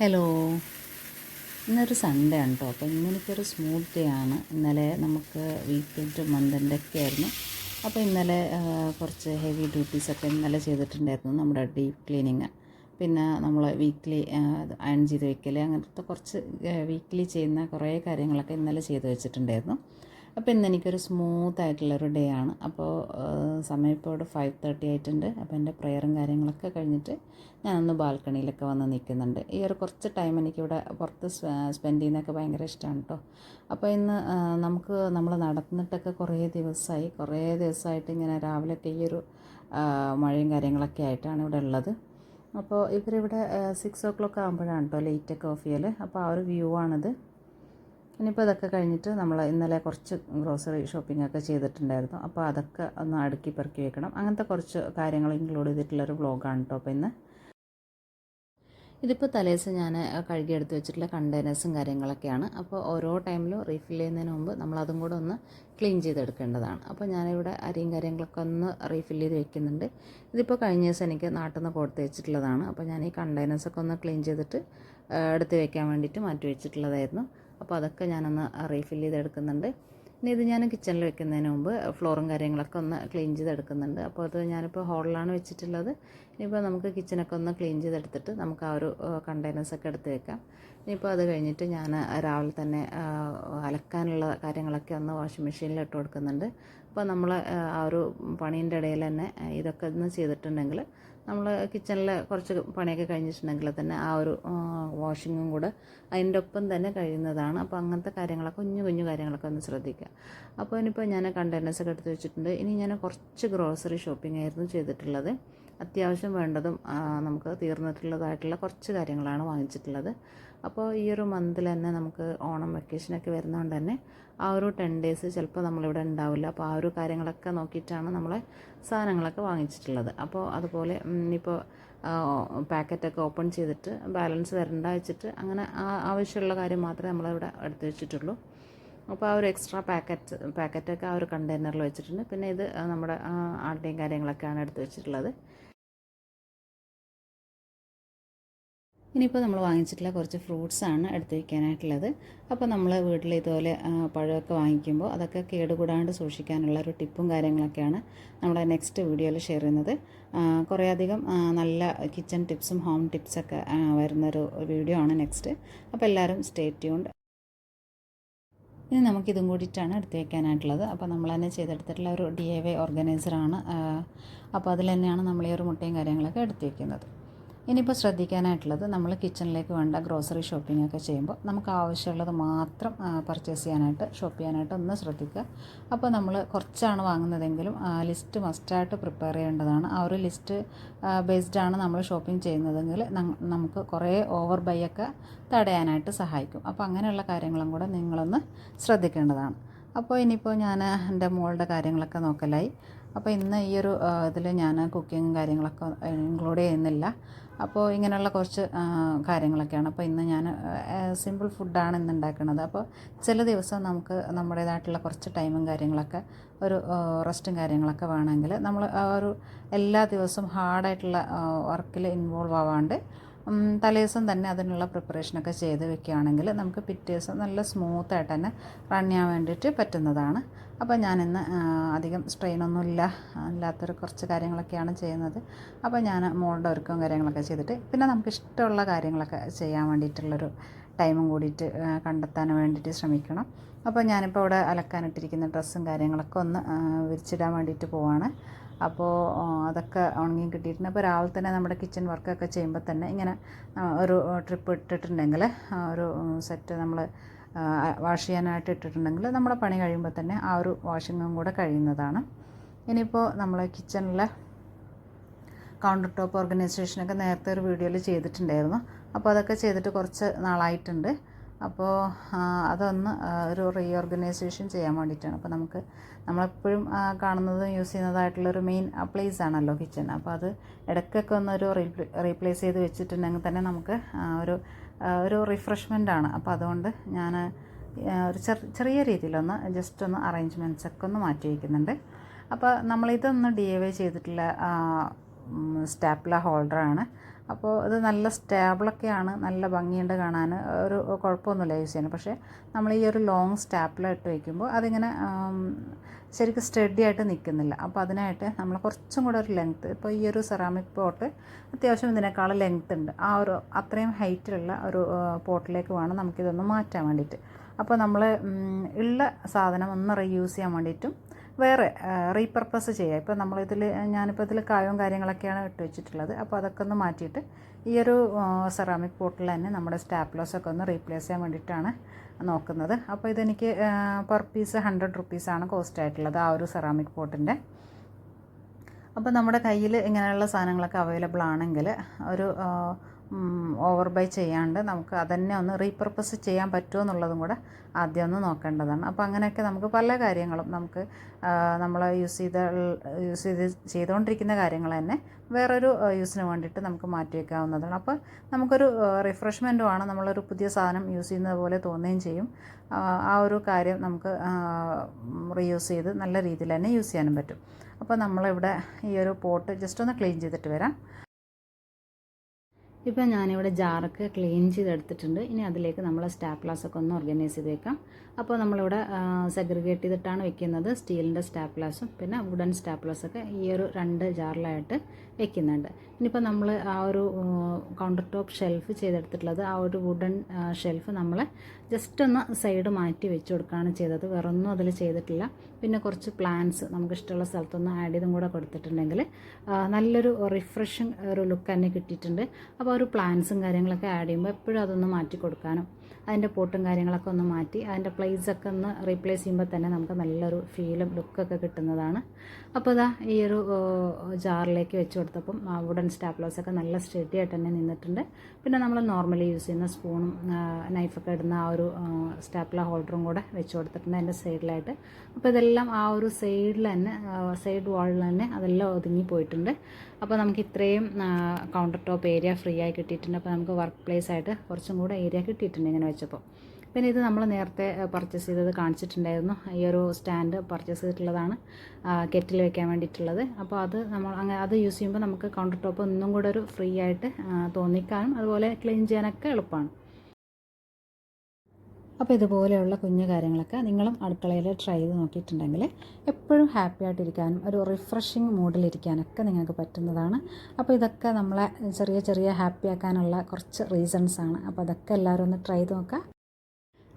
Hello, ഇന്നൊരു Sunday ആണ് കേട്ടോ. അപ്പോൾ ഇന്നെനിക്കൊരു സ്മൂത്ത് ഡേ ആണ്. ഇന്നലെ നമുക്ക് വീക്കെൻഡ് മന്തിൻ്റെ ഒക്കെ ആയിരുന്നു. അപ്പോൾ ഇന്നലെ കുറച്ച് ഹെവി ഡ്യൂട്ടീസൊക്കെ ഇന്നലെ ചെയ്തിട്ടുണ്ടായിരുന്നു. നമ്മുടെ ഡീപ്പ് ക്ലീനിങ്, പിന്നെ നമ്മൾ വീക്ക്ലി അയൺ ചെയ്ത് വയ്ക്കൽ, അങ്ങനത്തെ കുറച്ച് വീക്ക്ലി ചെയ്യുന്ന കുറേ കാര്യങ്ങളൊക്കെ ഇന്നലെ ചെയ്ത് വെച്ചിട്ടുണ്ടായിരുന്നു. അപ്പോൾ ഇന്നെനിക്കൊരു സ്മൂത്തായിട്ടുള്ളൊരു ഡേ ആണ്. അപ്പോൾ സമയം ഇപ്പോൾ ഇവിടെ 5:30 ആയിട്ടുണ്ട്. അപ്പോൾ എൻ്റെ പ്രെയറും കാര്യങ്ങളൊക്കെ കഴിഞ്ഞിട്ട് ഞാനൊന്ന് ബാൽക്കണിയിലൊക്കെ വന്ന് നിൽക്കുന്നുണ്ട്. ഈ ഒരു കുറച്ച് ടൈം എനിക്കിവിടെ പുറത്ത് സ്പെൻഡ് ചെയ്യുന്നതൊക്കെ ഭയങ്കര ഇഷ്ടമാണ് കേട്ടോ. അപ്പോൾ ഇന്ന് നമ്മൾ നടന്നിട്ടൊക്കെ കുറേ ദിവസമായിട്ട് ഇങ്ങനെ രാവിലെയൊക്കെ ഈ ഒരു മഴയും കാര്യങ്ങളൊക്കെ ആയിട്ടാണ് ഇവിടെ ഉള്ളത്. അപ്പോൾ ഇവരിവിടെ 6 o'clock ആകുമ്പോഴാണ് കേട്ടോ ലേറ്റൊക്കെ ഓഫ് ചെയ്യൽ. അപ്പോൾ ആ ഒരു വ്യൂ ആണിത്. ഇനിയിപ്പോൾ ഇതൊക്കെ കഴിഞ്ഞിട്ട് നമ്മൾ ഇന്നലെ കുറച്ച് ഗ്രോസറി ഷോപ്പിംഗ് ഒക്കെ ചെയ്തിട്ടുണ്ടായിരുന്നു. അപ്പോൾ അതൊക്കെ ഒന്ന് അടുക്കി പെറുക്കി വെക്കണം. അങ്ങനത്തെ കുറച്ച് കാര്യങ്ങൾ ഇൻക്ലൂഡ് ചെയ്തിട്ടുള്ളൊരു വ്ളോഗാണ് കേട്ടോ. അപ്പോൾ ഇന്ന് ഇതിപ്പോൾ തലേദിവസം ഞാൻ കഴുകിയെടുത്ത് വെച്ചിട്ടുള്ള കണ്ടെയ്നേഴ്സും കാര്യങ്ങളൊക്കെയാണ്. അപ്പോൾ ഓരോ ടൈമിലും റീഫിൽ ചെയ്യുന്നതിന് മുമ്പ് നമ്മളതും കൂടെ ഒന്ന് ക്ലീൻ ചെയ്തെടുക്കേണ്ടതാണ്. അപ്പോൾ ഞാനിവിടെ അരിയും കാര്യങ്ങളൊക്കെ ഒന്ന് റീഫിൽ ചെയ്ത് വെക്കുന്നുണ്ട്. ഇതിപ്പോൾ കഴിഞ്ഞ ദിവസം എനിക്ക് നാട്ടിൽ നിന്ന് കൊടുത്ത് വെച്ചിട്ടുള്ളതാണ്. അപ്പോൾ ഞാൻ ഈ കണ്ടെയ്നേഴ്സൊക്കെ ഒന്ന് ക്ലീൻ ചെയ്തിട്ട് എടുത്ത് വെക്കാൻ വേണ്ടിയിട്ട് മാറ്റി വെച്ചിട്ടുള്ളതായിരുന്നു. അപ്പോൾ അതൊക്കെ ഞാനൊന്ന് റീഫിൽ ചെയ്തെടുക്കുന്നുണ്ട്. ഇനി ഇത് ഞാൻ കിച്ചണിൽ വെക്കുന്നതിന് മുമ്പ് ഫ്ലോറും കാര്യങ്ങളൊക്കെ ഒന്ന് ക്ലീൻ ചെയ്തെടുക്കുന്നുണ്ട്. അപ്പോൾ അത് ഞാനിപ്പോൾ ഹോളിലാണ് വെച്ചിട്ടുള്ളത്. ഇനിയിപ്പോൾ നമുക്ക് കിച്ചണൊക്കെ ഒന്ന് ക്ലീൻ ചെയ്തെടുത്തിട്ട് നമുക്ക് ആ ഒരു കണ്ടെയ്നേഴ്സൊക്കെ എടുത്ത് വെക്കാം. ഇനിയിപ്പോൾ അത് കഴിഞ്ഞിട്ട് ഞാൻ രാവിലെ തന്നെ അലക്കാനുള്ള കാര്യങ്ങളൊക്കെ ഒന്ന് വാഷിംഗ് മെഷീനിൽ ഇട്ട് കൊടുക്കുന്നുണ്ട്. അപ്പോൾ നമ്മൾ ആ ഒരു പണീൻ്റെ ഇടയിൽ തന്നെ ഇതൊക്കെ ഒന്ന് ചെയ്തിട്ടുണ്ടെങ്കിൽ നമ്മൾ കിച്ചണിൽ കുറച്ച് പണിയൊക്കെ കഴിഞ്ഞിട്ടുണ്ടെങ്കിൽ തന്നെ ആ ഒരു വാഷിങ്ങും കൂടെ അതിൻ്റെ ഒപ്പം തന്നെ കഴിയുന്നതാണ്. അപ്പോൾ അങ്ങനത്തെ കാര്യങ്ങളൊക്കെ കുഞ്ഞു കാര്യങ്ങളൊക്കെ ഒന്ന് ശ്രദ്ധിക്കുക. അപ്പോൾ ഇനിയിപ്പോൾ ഞാൻ കണ്ടെയ്നേഴ്സൊക്കെ എടുത്ത് വെച്ചിട്ടുണ്ട്. ഇനി ഞാൻ കുറച്ച് ഗ്രോസറി ഷോപ്പിംഗ് ആയിരുന്നു ചെയ്തിട്ടുള്ളത്. അത്യാവശ്യം വേണ്ടതും നമുക്ക് തീർന്നിട്ടുള്ളതായിട്ടുള്ള കുറച്ച് കാര്യങ്ങളാണ് വാങ്ങിച്ചിട്ടുള്ളത്. അപ്പോൾ ഈ ഒരു മന്തിൽ തന്നെ നമുക്ക് ഓണം വെക്കേഷനൊക്കെ വരുന്നതുകൊണ്ട് തന്നെ ആ ഒരു 10 days ചിലപ്പോൾ നമ്മളിവിടെ ഉണ്ടാവില്ല. അപ്പോൾ ആ ഒരു കാര്യങ്ങളൊക്കെ നോക്കിയിട്ടാണ് നമ്മളെ സാധനങ്ങളൊക്കെ വാങ്ങിച്ചിട്ടുള്ളത്. അപ്പോൾ അതുപോലെ ഇപ്പോൾ പാക്കറ്റൊക്കെ ഓപ്പൺ ചെയ്തിട്ട് ബാലൻസ് വരണ്ട വെച്ചിട്ട് അങ്ങനെ ആവശ്യമുള്ള കാര്യം മാത്രമേ നമ്മളിവിടെ എടുത്ത് വെച്ചിട്ടുള്ളൂ. അപ്പോൾ ആ ഒരു എക്സ്ട്രാ പാക്കറ്റൊക്കെ ആ ഒരു കണ്ടെയ്നറിൽ വെച്ചിട്ടുണ്ട്. പിന്നെ ഇത് നമ്മുടെ ആളുടെയും കാര്യങ്ങളൊക്കെയാണ് എടുത്ത് വെച്ചിട്ടുള്ളത്. ഇനിയിപ്പോൾ നമ്മൾ വാങ്ങിച്ചിട്ടുള്ള കുറച്ച് ഫ്രൂട്ട്സാണ് എടുത്ത് വയ്ക്കാനായിട്ടുള്ളത്. അപ്പോൾ നമ്മൾ വീട്ടിൽ ഇതുപോലെ പഴമൊക്കെ വാങ്ങിക്കുമ്പോൾ അതൊക്കെ കേടുകൂടാണ്ട് സൂക്ഷിക്കാനുള്ള ഒരു ടിപ്പും കാര്യങ്ങളൊക്കെയാണ് നമ്മുടെ നെക്സ്റ്റ് വീഡിയോയിൽ ഷെയർ ചെയ്യുന്നത്. കുറേയധികം നല്ല കിച്ചൺ ടിപ്സും ഹോം ടിപ്സൊക്കെ വരുന്നൊരു വീഡിയോ ആണ് നെക്സ്റ്റ്. അപ്പോൾ എല്ലാവരും സ്റ്റേ ട്യൂൺഡ്. ഇനി നമുക്കിതും കൂടിയിട്ടാണ് എടുത്ത് വയ്ക്കാനായിട്ടുള്ളത്. അപ്പോൾ നമ്മൾ തന്നെ ചെയ്തെടുത്തിട്ടുള്ള ഒരു DIY ഓർഗനൈസറാണ്. അപ്പോൾ അതിൽ തന്നെയാണ് നമ്മൾ ഈ ഒരു മുട്ടയും കാര്യങ്ങളൊക്കെ എടുത്ത് വയ്ക്കുന്നത്. ഇനിയിപ്പോൾ ശ്രദ്ധിക്കാനായിട്ടുള്ളത്, നമ്മൾ കിച്ചണിലേക്ക് വേണ്ട ഗ്രോസറി ഷോപ്പിംഗ് ഒക്കെ ചെയ്യുമ്പോൾ നമുക്ക് ആവശ്യമുള്ളത് മാത്രം ഷോപ്പ് ചെയ്യാനായിട്ട് ഒന്ന് ശ്രദ്ധിക്കുക. അപ്പോൾ നമ്മൾ കുറച്ചാണ് വാങ്ങുന്നതെങ്കിലും ലിസ്റ്റ് മസ്റ്റായിട്ട് പ്രിപ്പയർ ചെയ്യേണ്ടതാണ്. ആ ഒരു ലിസ്റ്റ് ബേസ്ഡാണ് നമ്മൾ ഷോപ്പിംഗ് ചെയ്യുന്നതെങ്കിൽ നമുക്ക് കുറേ ഓവർ ബൈ ഒക്കെ തടയാനായിട്ട് സഹായിക്കും. അപ്പോൾ അങ്ങനെയുള്ള കാര്യങ്ങളും കൂടെ നിങ്ങളൊന്ന് ശ്രദ്ധിക്കേണ്ടതാണ്. അപ്പോൾ ഇനിയിപ്പോൾ ഞാൻ എൻ്റെ മോളുടെ കാര്യങ്ങളൊക്കെ നോക്കലായി. അപ്പോൾ ഇന്ന് ഈ ഒരു ഇതിൽ ഞാൻ കുക്കിങ്ങും കാര്യങ്ങളൊക്കെ ഇൻക്ലൂഡ് ചെയ്യുന്നില്ല. അപ്പോൾ ഇങ്ങനെയുള്ള കുറച്ച് കാര്യങ്ങളൊക്കെയാണ്. അപ്പോൾ ഇന്ന് ഞാൻ സിമ്പിൾ ഫുഡാണ് ഇന്ന് ഉണ്ടാക്കുന്നത്. അപ്പോൾ ചില ദിവസം നമുക്ക് നമ്മുടേതായിട്ടുള്ള കുറച്ച് ടൈമും കാര്യങ്ങളൊക്കെ ഒരു റെസ്റ്റും കാര്യങ്ങളൊക്കെ വേണമെങ്കിൽ നമ്മൾ ആ ഒരു എല്ലാ ദിവസവും ഹാർഡായിട്ടുള്ള വർക്കിൽ ഇൻവോൾവ് ആവാണ്ട് തലേദിവസം തന്നെ അതിനുള്ള പ്രിപ്പറേഷനൊക്കെ ചെയ്ത് വെക്കുകയാണെങ്കിൽ നമുക്ക് പിറ്റേ ദിവസം നല്ല സ്മൂത്തായിട്ട് തന്നെ റൺ ചെയ്യാൻ വേണ്ടിയിട്ട് പറ്റുന്നതാണ്. അപ്പോൾ ഞാനിന്ന് അധികം സ്ട്രെയിനൊന്നും ഇല്ലാത്തൊരു കുറച്ച് കാര്യങ്ങളൊക്കെയാണ് ചെയ്യുന്നത്. അപ്പോൾ ഞാൻ മോളുടെ ഒരുക്കവും കാര്യങ്ങളൊക്കെ ചെയ്തിട്ട് പിന്നെ നമുക്ക് ഇഷ്ടമുള്ള കാര്യങ്ങളൊക്കെ ചെയ്യാൻ വേണ്ടിയിട്ടുള്ളൊരു ടൈമും കൂടിയിട്ട് കണ്ടെത്താൻ വേണ്ടിയിട്ട് ശ്രമിക്കണം. അപ്പോൾ ഞാനിപ്പോൾ ഇവിടെ അലക്കാനിട്ടിരിക്കുന്ന ഡ്രസ്സും കാര്യങ്ങളൊക്കെ ഒന്ന് വിരിച്ചിടാൻ വേണ്ടിയിട്ട് പോവാണ്. അപ്പോൾ അതൊക്കെ ഉണങ്ങി കിട്ടിയിട്ടുണ്ട്. അപ്പോൾ രാവിലെ തന്നെ നമ്മുടെ കിച്ചൺ വർക്കൊക്കെ ചെയ്യുമ്പോൾ തന്നെ ഇങ്ങനെ ഒരു ട്രിപ്പ് ഇട്ടിട്ടുണ്ടെങ്കിൽ ഒരു സെറ്റ് നമ്മൾ വാഷ് ചെയ്യാനായിട്ട് ഇട്ടിട്ടുണ്ടെങ്കിൽ നമ്മുടെ പണി കഴിയുമ്പോൾ തന്നെ ആ ഒരു വാഷിങ്ങും കൂടെ കഴിയുന്നതാണ്. ഇനിയിപ്പോൾ നമ്മൾ കിച്ചണിലെ കൗണ്ടർ ടോപ്പ് ഓർഗനൈസേഷനൊക്കെ നേരത്തെ ഒരു വീഡിയോയിൽ ചെയ്തിട്ടുണ്ടായിരുന്നു. അപ്പോൾ അതൊക്കെ ചെയ്തിട്ട് കുറച്ച് നാളായിട്ടുണ്ട്. അപ്പോൾ അതൊന്ന് ഒരു റീഓർഗനൈസേഷൻ ചെയ്യാൻ വേണ്ടിയിട്ടാണ്. അപ്പോൾ നമ്മളെപ്പോഴും കാണുന്നതും യൂസ് ചെയ്യുന്നതായിട്ടുള്ളൊരു മെയിൻ പ്ലേസ് ആണല്ലോ കിച്ചൺ. അപ്പോൾ അത് ഇടയ്ക്കൊക്കെ ഒന്നൊരു റീപ്ലേസ് ചെയ്ത് വെച്ചിട്ടുണ്ടെങ്കിൽ തന്നെ നമുക്ക് ഒരു റിഫ്രഷ്മെൻ്റാണ്. അപ്പോൾ അതുകൊണ്ട് ഞാൻ ഒരു ചെറിയ രീതിയിലൊന്ന് ജസ്റ്റ് ഒന്ന് അറേഞ്ച്മെൻറ്റ്സൊക്കെ ഒന്ന് മാറ്റി വയ്ക്കുന്നുണ്ട്. അപ്പോൾ നമ്മളിതൊന്ന് DIY ചെയ്തിട്ടുള്ള സ്റ്റാപ്ല ഹോൾഡറാണ്. അപ്പോൾ ഇത് നല്ല സ്റ്റേബിളൊക്കെയാണ്, നല്ല ഭംഗിയുണ്ട് കാണാൻ, ഒരു കുഴപ്പമൊന്നുമില്ല യൂസ് ചെയ്യാൻ. പക്ഷേ നമ്മൾ ഈ ഒരു ലോങ് സ്റ്റാപ്ലർ ഇട്ട് വയ്ക്കുമ്പോൾ അതിങ്ങനെ ശരിക്കും സ്റ്റഡി ആയിട്ട് നിൽക്കുന്നില്ല. അപ്പോൾ അതിനായിട്ട് നമ്മൾ കുറച്ചും കൂടെ ഒരു ലെങ്ത്ത്, ഇപ്പോൾ ഈ ഒരു സെറാമിക് പോട്ട് അത്യാവശ്യം ഇതിനേക്കാൾ ലെങ്ത്ത് ഉണ്ട്, ആ ഒരു അത്രയും ഹൈറ്റിലുള്ള ഒരു പോട്ടിലേക്ക് വേണം നമുക്കിതൊന്ന് മാറ്റാൻ വേണ്ടിയിട്ട്. അപ്പോൾ നമ്മൾ ഉള്ള സാധനം ഒന്ന് റീയൂസ് ചെയ്യാൻ വേണ്ടിയിട്ടും വേറെ റീപർപ്പസ് ചെയ്യുക. ഇപ്പോൾ ഞാനിപ്പോൾ ഇതിൽ കായവും കാര്യങ്ങളൊക്കെയാണ് ഇട്ട് വെച്ചിട്ടുള്ളത്. അപ്പോൾ അതൊക്കെ ഒന്ന് മാറ്റിയിട്ട് ഈ ഒരു സെറാമിക് പോട്ടിൽ തന്നെ നമ്മുടെ സ്റ്റാപ്ലേഴ്സൊക്കെ ഒന്ന് റീപ്ലേസ് ചെയ്യാൻ വേണ്ടിയിട്ടാണ് നോക്കുന്നത്. അപ്പോൾ ഇതെനിക്ക് പെർ പീസ് 100 റുപ്പീസാണ് കോസ്റ്റ് ആയിട്ടുള്ളത് ആ ഒരു സെറാമിക് പോട്ടിൻ്റെ. അപ്പോൾ നമ്മുടെ കയ്യിൽ ഇങ്ങനെയുള്ള സാധനങ്ങളൊക്കെ അവൈലബിൾ ആണെങ്കിൽ ഒരു ഓവർ ബൈ ചെയ്യാണ്ട് നമുക്ക് അതന്നെ ഒന്ന് റീപർപ്പസ് ചെയ്യാൻ പറ്റുമോ എന്നുള്ളതും കൂടെ ആദ്യം ഒന്ന് നോക്കേണ്ടതാണ്. അപ്പോൾ അങ്ങനെയൊക്കെ നമുക്ക് പല കാര്യങ്ങളും നമുക്ക് നമ്മൾ ചെയ്തുകൊണ്ടിരിക്കുന്ന കാര്യങ്ങൾ തന്നെ വേറൊരു യൂസിന് വേണ്ടിയിട്ട് നമുക്ക് മാറ്റി വയ്ക്കാവുന്നതാണ്. അപ്പോൾ നമുക്കൊരു റിഫ്രഷ്മെൻറ്റുമാണ്, നമ്മളൊരു പുതിയ സാധനം യൂസ് ചെയ്യുന്നത് പോലെ തോന്നുകയും ചെയ്യും. ആ ഒരു കാര്യം നമുക്ക് റീയൂസ് ചെയ്ത് നല്ല രീതിയിൽ തന്നെ യൂസ് ചെയ്യാനും പറ്റും. അപ്പോൾ നമ്മളിവിടെ ഈ ഒരു പോട്ട് ജസ്റ്റ് ഒന്ന് ക്ലീൻ ചെയ്തിട്ട് വരാം. ഇപ്പോൾ ഞാനിവിടെ ജാറൊക്കെ ക്ലീൻ ചെയ്തെടുത്തിട്ടുണ്ട്. ഇനി അതിലേക്ക് നമ്മൾ സ്റ്റാപ്ലേഴ്സൊക്കെ ഒന്ന് ഓർഗനൈസ് ചെയ്ത് വെക്കാം. അപ്പോൾ നമ്മളിവിടെ സെഗ്രിഗേറ്റ് ചെയ്തിട്ടാണ് വെക്കുന്നത്. സ്റ്റീലിൻ്റെ സ്റ്റാപ്ലേഴ്സും പിന്നെ വുഡൻ സ്റ്റാപ്ലേഴ്സൊക്കെ ഈ ഒരു 2 ജാറിലായിട്ട് വെക്കുന്നുണ്ട്. ഇനിയിപ്പോൾ നമ്മൾ ആ ഒരു കൗണ്ടർ ടോപ്പ് ഷെൽഫ് ചെയ്തെടുത്തിട്ടുള്ളത്, ആ ഒരു വുഡൻ ഷെൽഫ് നമ്മൾ ജസ്റ്റ് ഒന്ന് സൈഡ് മാറ്റി വെച്ച് കൊടുക്കുകയാണ് ചെയ്തത്, വേറെ ഒന്നും അതിൽ ചെയ്തിട്ടില്ല. പിന്നെ കുറച്ച് പ്ലാന്റ്സ് നമുക്ക് ഇഷ്ടമുള്ള സ്ഥലത്തൊന്ന് ആഡ് ചെയ്തും കൂടെ കൊടുത്തിട്ടുണ്ടെങ്കിൽ നല്ലൊരു റിഫ്രഷിങ് ഒരു ലുക്ക് തന്നെ കിട്ടിയിട്ടുണ്ട്. അപ്പോൾ ഒരു പ്ലാന്റ്സും കാര്യങ്ങളൊക്കെ ആഡ് ചെയ്യുമ്പോൾ എപ്പോഴും അതൊന്ന് മാറ്റി കൊടുക്കാനും അതിൻ്റെ പോട്ടും കാര്യങ്ങളൊക്കെ ഒന്ന് മാറ്റി അതിൻ്റെ പ്ലേസൊക്കെ ഒന്ന് റീപ്ലേസ് ചെയ്യുമ്പോൾ തന്നെ നമുക്ക് നല്ലൊരു ഫീലും ലുക്കൊക്കെ കിട്ടുന്നതാണ്. അപ്പോൾ ഇതാ ഈ ഒരു ജാറിലേക്ക് വെച്ച് കൊടുത്തപ്പം വുഡൻ സ്റ്റാപ്ലേഴ്സൊക്കെ നല്ല സ്റ്റഡി ആയിട്ട് തന്നെ നിന്നിട്ടുണ്ട്. പിന്നെ നമ്മൾ നോർമലി യൂസ് ചെയ്യുന്ന സ്പൂണും നൈഫൊക്കെ ഇടുന്ന ആ ഒരു സ്റ്റാപ്ലർ ഹോൾഡറും കൂടെ വെച്ച് കൊടുത്തിട്ടുണ്ട് അതിൻ്റെ സൈഡിലായിട്ട്. അപ്പോൾ ഇതെല്ലാം ആ ഒരു സൈഡിൽ തന്നെ, സൈഡ് വാളിൽ തന്നെ അതെല്ലാം ഒതുങ്ങി പോയിട്ടുണ്ട്. അപ്പോൾ നമുക്ക് ഇത്രയും കൗണ്ടർ ടോപ്പ് ഏരിയ ഫ്രീ ആയി കിട്ടിയിട്ടുണ്ട്. അപ്പോൾ നമുക്ക് വർക്ക് പ്ലേസ് ആയിട്ട് കുറച്ചും കൂടെ ഏരിയ കിട്ടിയിട്ടുണ്ട് ഇങ്ങനെ വെച്ചപ്പോൾ. പിന്നെ ഇത് നമ്മൾ നേരത്തെ പർച്ചേസ് ചെയ്തത് കാണിച്ചിട്ടുണ്ടായിരുന്നു. ഈ ഒരു സ്റ്റാൻഡ് പർച്ചേസ് ചെയ്തിട്ടുള്ളതാണ് കെറ്റിൽ വെക്കാൻ വേണ്ടിയിട്ടുള്ളത്. അപ്പോൾ അത് യൂസ് ചെയ്യുമ്പോൾ നമുക്ക് കൗണ്ടർ ടോപ്പ് ഒന്നും കൂടെ ഒരു ഫ്രീ ആയിട്ട് തോന്നിക്കാനും അതുപോലെ ക്ലീൻ ചെയ്യാനൊക്കെ എളുപ്പമാണ്. അപ്പോൾ ഇതുപോലെയുള്ള കുഞ്ഞു കാര്യങ്ങളൊക്കെ നിങ്ങളും അടുക്കളയിൽ ട്രൈ ചെയ്ത് നോക്കിയിട്ടുണ്ടെങ്കിൽ എപ്പോഴും ഹാപ്പി ആയിട്ടിരിക്കാനും ഒരു റിഫ്രഷിങ് മൂഡിലിരിക്കാനൊക്കെ നിങ്ങൾക്ക് പറ്റുന്നതാണ്. അപ്പോൾ ഇതൊക്കെ നമ്മളെ ചെറിയ ചെറിയ ഹാപ്പി ആക്കാനുള്ള കുറച്ച് റീസൺസാണ്. അപ്പോൾ അതൊക്കെ എല്ലാവരും ഒന്ന് ട്രൈ ചെയ്ത് നോക്കുക.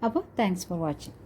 അപ്പോൾ താങ്ക്സ് ഫോർ വാച്ചിങ്.